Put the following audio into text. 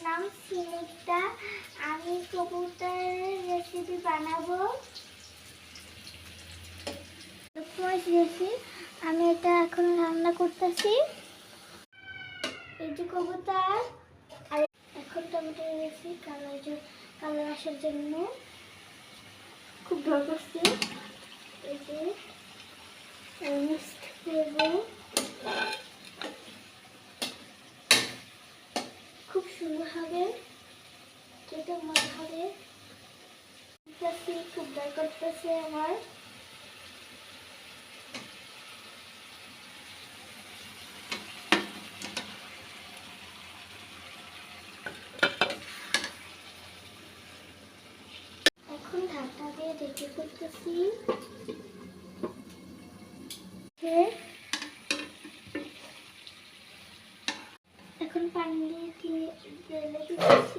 নাম সিমিতা। আমি কবুতরের রেসিপি বানাবো। আমি এটা এখন রান্না করতেছি। এই যে কবুতর, আর এখন টমেটো দিয়েছি কালার আসার জন্য। খুব ভয় করছি। এই যে মিক্সড করবো, খুব সুন্দর হবে, খেতে মজা হবে। খুব ভয় করতেছে আমার। এখন ঢাকনা দিয়ে ঢেকে করতেছি। এখন পানি দিয়ে দিতেছি।